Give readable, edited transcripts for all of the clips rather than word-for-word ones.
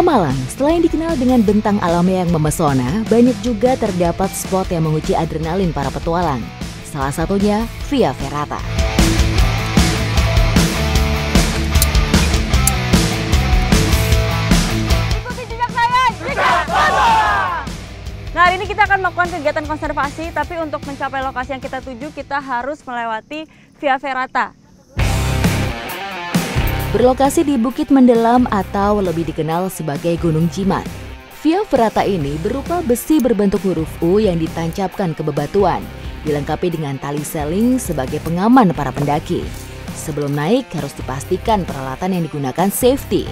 Pemalang, selain dikenal dengan bentang alamnya yang memesona, banyak juga terdapat spot yang menguji adrenalin para petualang. Salah satunya Via Ferrata. Ikuti jejak saya, jejak foto! Nah, hari ini kita akan melakukan kegiatan konservasi, tapi untuk mencapai lokasi yang kita tuju, kita harus melewati Via Ferrata. Berlokasi di Bukit Mendelam atau lebih dikenal sebagai Gunung Jimat. Via Ferrata ini berupa besi berbentuk huruf U yang ditancapkan ke bebatuan, dilengkapi dengan tali seling sebagai pengaman para pendaki. Sebelum naik harus dipastikan peralatan yang digunakan safety.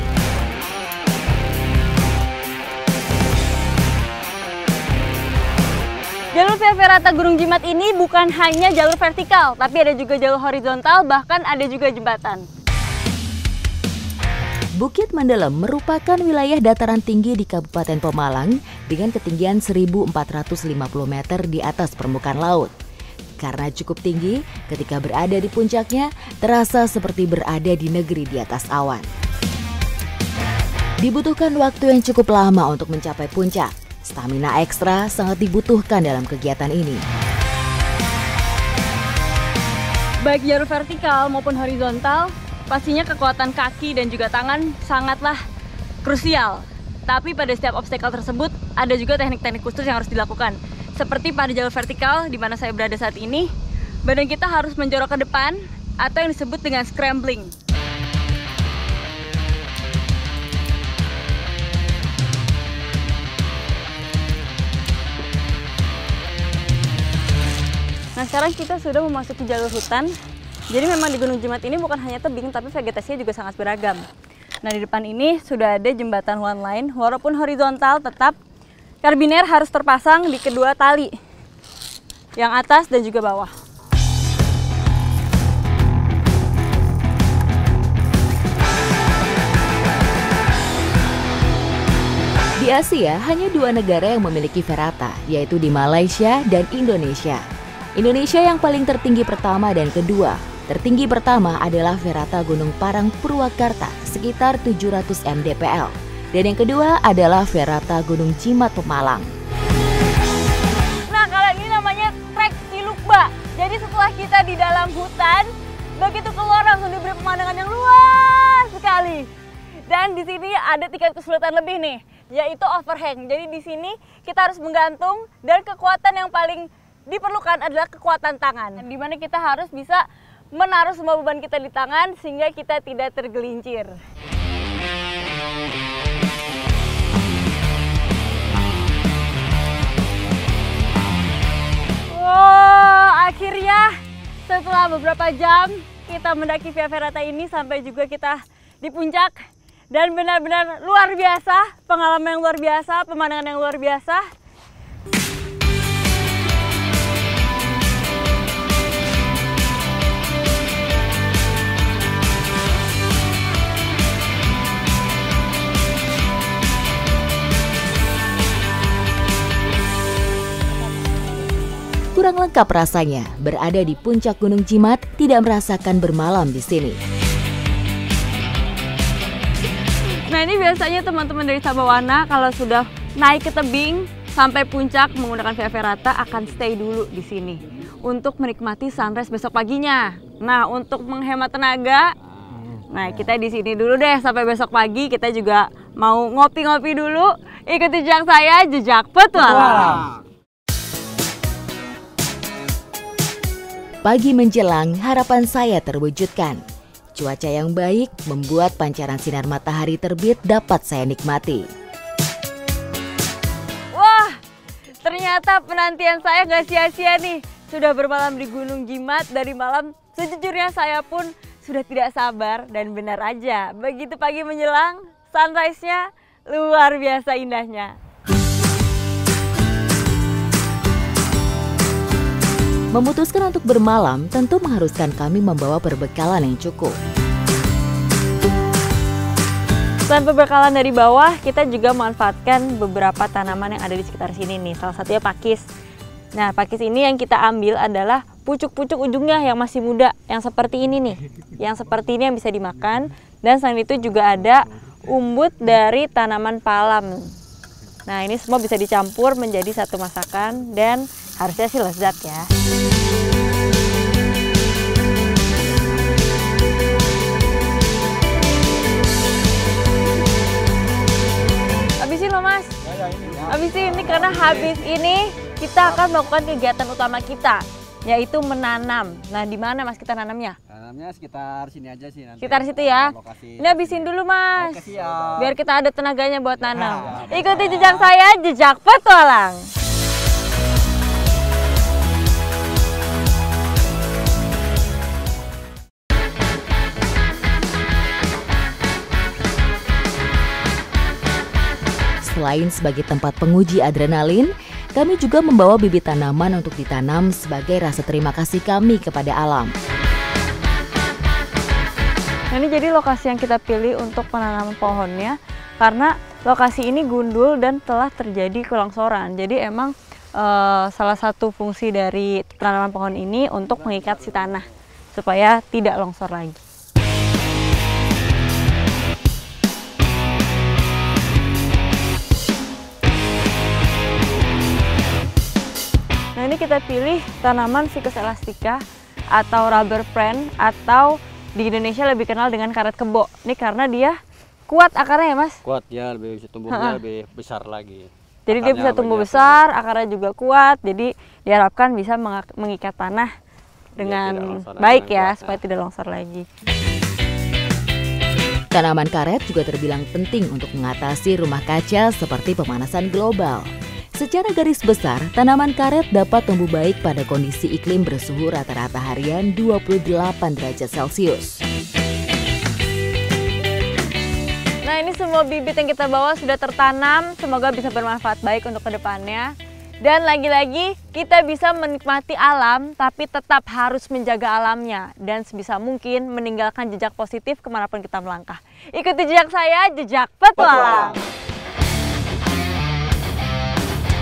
Jalur Via Ferrata Gunung Jimat ini bukan hanya jalur vertikal, tapi ada juga jalur horizontal, bahkan ada juga jembatan. Bukit Mendelam merupakan wilayah dataran tinggi di Kabupaten Pemalang dengan ketinggian 1.450 meter di atas permukaan laut. Karena cukup tinggi, ketika berada di puncaknya, terasa seperti berada di negeri di atas awan. Dibutuhkan waktu yang cukup lama untuk mencapai puncak. Stamina ekstra sangat dibutuhkan dalam kegiatan ini. Baik jalur vertikal maupun horizontal, pastinya kekuatan kaki dan juga tangan sangatlah krusial. Tapi pada setiap obstacle tersebut ada juga teknik-teknik khusus yang harus dilakukan. Seperti pada jalur vertikal di mana saya berada saat ini, badan kita harus menjorok ke depan atau yang disebut dengan scrambling. Nah, sekarang kita sudah memasuki jalur hutan. Jadi memang di Gunung Jimat ini bukan hanya tebing, tapi vegetasinya juga sangat beragam. Nah, di depan ini sudah ada jembatan one line, walaupun horizontal tetap karabiner harus terpasang di kedua tali, yang atas dan juga bawah. Di Asia, hanya 2 negara yang memiliki Ferrata, yaitu di Malaysia dan Indonesia. Indonesia yang paling tertinggi pertama dan kedua. Tertinggi pertama adalah Ferrata Gunung Parang Purwakarta sekitar 700 mdpl. Dan yang kedua adalah Ferrata Gunung Jimat Pemalang. Nah, kalau ini namanya trek Cilukba. Jadi setelah kita di dalam hutan, begitu keluar langsung diberi pemandangan yang luas sekali. Dan di sini ada tingkat kesulitan lebih nih, yaitu overhang. Jadi di sini kita harus menggantung dan kekuatan yang paling diperlukan adalah kekuatan tangan. Di mana kita harus bisa menaruh semua beban kita di tangan sehingga kita tidak tergelincir. Wow, akhirnya setelah beberapa jam kita mendaki Via Ferrata ini sampai juga kita di puncak. Dan benar-benar luar biasa, pengalaman yang luar biasa, pemandangan yang luar biasa. Kurang lengkap rasanya berada di puncak Gunung Jimat tidak merasakan bermalam di sini. Nah, ini biasanya teman-teman dari Sabawana kalau sudah naik ke tebing sampai puncak menggunakan Via Ferrata akan stay dulu di sini untuk menikmati sunrise besok paginya. Nah, untuk menghemat tenaga, nah kita di sini dulu deh sampai besok pagi. Kita juga mau ngopi-ngopi dulu. Ikuti jejak saya, jejak petualang. Pagi menjelang, harapan saya terwujudkan. Cuaca yang baik membuat pancaran sinar matahari terbit dapat saya nikmati. Wah, ternyata penantian saya nggak sia-sia nih. Sudah bermalam di Gunung Jimat dari malam, sejujurnya saya pun sudah tidak sabar dan benar aja. Begitu pagi menjelang, sunrise-nya luar biasa indahnya. Memutuskan untuk bermalam tentu mengharuskan kami membawa perbekalan yang cukup. Selain perbekalan dari bawah, kita juga memanfaatkan beberapa tanaman yang ada di sekitar sini nih. Salah satunya pakis. Nah, pakis ini yang kita ambil adalah pucuk-pucuk ujungnya yang masih muda, yang seperti ini nih. Yang seperti ini yang bisa dimakan. Dan selain itu juga ada umbut dari tanaman palem. Nah, ini semua bisa dicampur menjadi satu masakan dan harusnya sih lezat ya. Habisin loh Mas. Habisin ini karena habis ini kita akan melakukan kegiatan utama kita, yaitu menanam. Nah, di mana Mas kita nanamnya? Tanamnya sekitar sini aja sih nanti. Sekitar situ ya. Lokasi. Ini habisin dulu Mas. Oke, siap. Biar kita ada tenaganya buat nanam. Ikuti jejak saya, jejak petualang. Selain sebagai tempat penguji adrenalin, kami juga membawa bibit tanaman untuk ditanam sebagai rasa terima kasih kami kepada alam. Nah, ini jadi lokasi yang kita pilih untuk penanaman pohonnya karena lokasi ini gundul dan telah terjadi kelongsoran. Jadi emang salah satu fungsi dari penanaman pohon ini untuk mengikat si tanah supaya tidak longsor lagi. Nah, ini kita pilih tanaman Ficus elastica atau rubber plant atau di Indonesia lebih kenal dengan karet kebo. Ini karena dia kuat akarnya ya Mas? Kuat ya, lebih tumbuhnya lebih besar lagi. Jadi dia bisa tumbuh besar, akarnya juga kuat. Jadi diharapkan bisa mengikat tanah dengan baik ya, supaya tidak longsor lagi. Tanaman karet juga terbilang penting untuk mengatasi rumah kaca seperti pemanasan global. Secara garis besar, tanaman karet dapat tumbuh baik pada kondisi iklim bersuhu rata-rata harian 28 derajat Celcius. Nah, ini semua bibit yang kita bawa sudah tertanam, semoga bisa bermanfaat baik untuk kedepannya. Dan lagi-lagi kita bisa menikmati alam, tapi tetap harus menjaga alamnya. Dan sebisa mungkin meninggalkan jejak positif kemanapun kita melangkah. Ikuti jejak saya, jejak petualang.